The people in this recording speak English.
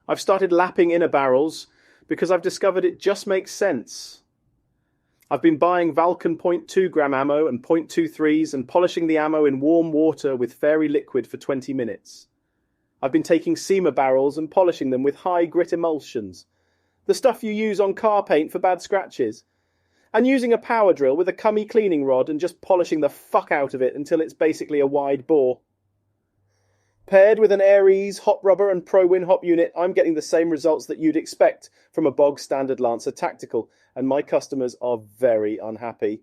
I've started lapping inner barrels because I've discovered it just makes sense. I've been buying Vulcan .2 gram ammo and .23s and polishing the ammo in warm water with fairy liquid for 20 minutes. I've been taking SEMA barrels and polishing them with high grit emulsions, the stuff you use on car paint for bad scratches, and using a power drill with a cummy cleaning rod and just polishing the fuck out of it until it's basically a wide bore. Paired with an Ares, hop rubber and ProWin hop unit, I'm getting the same results that you'd expect from a bog standard Lancer Tactical, and my customers are very unhappy.